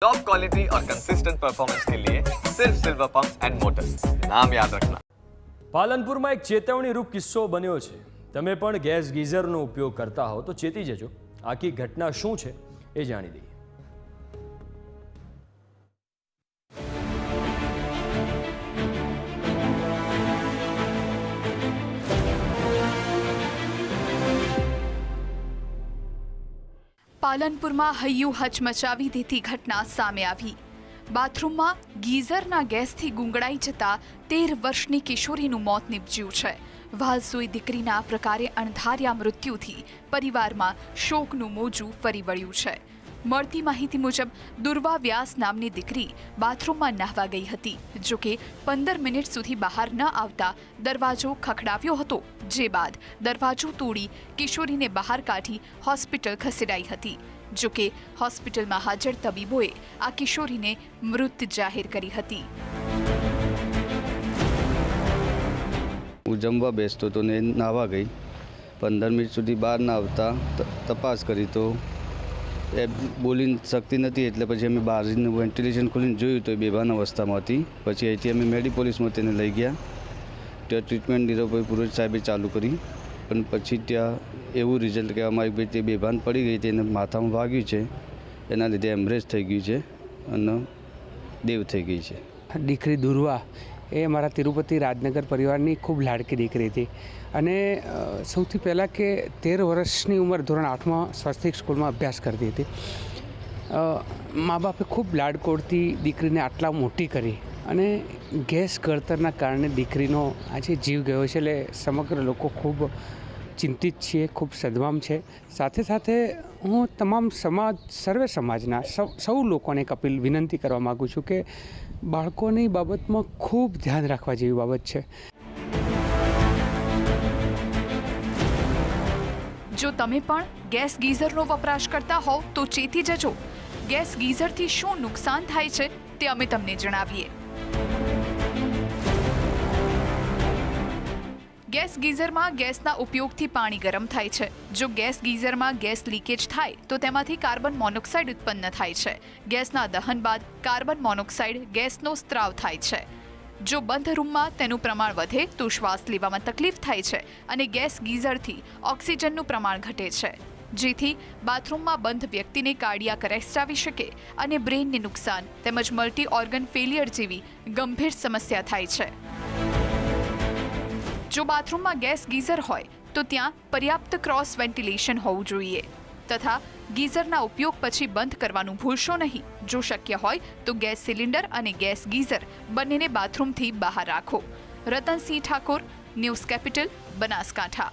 Top quality और consistent performance के लिए सिर्फ सिल्वर पंप्स एंड मोटर्स, नाम याद रखना। પાલનપુરમાં એક ચેતવણીરૂપ કિસ્સો બન્યો છે। તમે પણ ગેસ ગીઝરનો ઉપયોગ કરતા હો તો ચેતી જજો। આખી ઘટના શું છે એ જાણી દઈએ। પાલનપુરમાં હૈયું હચમચાવી દેતી ઘટના સામે આવી। બાથરૂમમાં ગીઝરના ગેસથી ગુંગળાઈ જતા 13 વર્ષની કિશોરીનું મોત નીપજ્યું છે। વાલસુઈ દીકરીના પ્રકારે અણધાર્યા મૃત્યુથી પરિવારમાં શોકનું મોજું ફરી વળ્યું છે। મળતી માહિતી મુજબ દુર્વા વ્યાસ નામની દીકરી બાથરૂમમાં નહાવા ગઈ હતી। જોકે 15 મિનિટ સુધી બહાર ન આવતા દરવાજો ખખડાવ્યો હતો, જે બાદ દરવાજો તોડી કિશોરીને બહાર કાઢી હોસ્પિટલ ખસેડાઈ હતી। જોકે હોસ્પિટલમાં હાજર તબીબોએ આ કિશોરીને મૃત જાહેર કરી હતી। હું જમવા બેસતો તો ને નાહવા ગઈ, 15 મિનિટ સુધી બહાર ના આવતા તપાસ કરી તો એ બોલી શકતી નથી, એટલે પછી અમે બહારનું વેન્ટિલેશન ખોલીને જોયું તો એ બેભાન અવસ્થામાં હતી। પછી અહીંથી અમે મેડિપોલીસમાં તેને લઈ ગયા, ત્યાં ટ્રીટમેન્ટ નીરવભાઈ પુરોહિત સાહેબે ચાલુ કરી, પણ પછી ત્યાં એવું રિઝલ્ટ કે અમારી ભાઈ તે બેભાન પડી ગઈ, તેને માથામાં વાગ્યું છે, એના લીધે એમરેજ થઈ ગયું છે અને દેવ થઈ ગઈ છે। દીકરી દુર્વા એ અમારા તિરુપતિ રાજનગર પરિવારની ખૂબ લાડકી દીકરી હતી અને સૌથી પહેલાં કે 13 વર્ષની ઉંમર ધોરણ 8માં સ્વસ્તિક સ્કૂલમાં અભ્યાસ કરતી હતી। મા બાપે ખૂબ લાડકોડથી દીકરીને આટલા મોટી કરી અને ગેસ ગળતરના કારણે દીકરીનો આજે જીવ ગયો છે, એટલે સમગ્ર લોકો ખૂબ ચિંતિત છીએ, ખૂબ સદમામ છે। સાથે સાથે હું તમામ સર્વે સમાજના સૌ લોકોને એક અપીલ વિનંતી કરવા માગું છું કે બાળકોની બાબતમાં ખૂબ ધ્યાન રાખવા જેવી બાબત છે। જો તમે પણ ગેસ ગીઝરનો વપરાશ કરતા હોવ તો ચેતી જજો। ગેસ ગીઝરથી શું નુકસાન થાય છે તે અમે તમને જણાવીએ। ગેસ ગીઝરમાં ગેસના ઉપયોગથી પાણી ગરમ થાય છે। જો ગેસ ગીઝરમાં ગેસ લીકેજ થાય તો તેમાંથી કાર્બન મોનોક્સાઇડ ઉત્પન્ન થાય છે। ગેસના દહન બાદ કાર્બન મોનોક્સાઇડ ગેસનો સ્ત્રાવ થાય છે। જો બંધ રૂમમાં તેનું પ્રમાણ વધે તો શ્વાસ લેવામાં તકલીફ થાય છે અને ગેસ ગીઝરથી ઓક્સિજનનું પ્રમાણ ઘટે છે, જેથી બાથરૂમમાં બંધ વ્યક્તિને કાર્ડિયાક અરેસ્ટ આવી શકે અને બ્રેનને નુકસાન તેમજ મલ્ટી ઓર્ગન ફેલિયર જેવી ગંભીર સમસ્યા થાય છે। જો બાથરૂમમાં ગેસ ગીઝર હોય તો ત્યાં પર્યાપ્ત ક્રોસ વેન્ટિલેશન હોવું જોઈએ તથા ગીઝરના ઉપયોગ પછી બંધ કરવાનું ભૂલશો નહીં। જો શક્ય હોય તો ગેસ સિલિન્ડર અને ગેસ ગીઝર બંનેને બાથરૂમથી બહાર રાખો। Ratansinh Thakor, news capital, Banaskantha.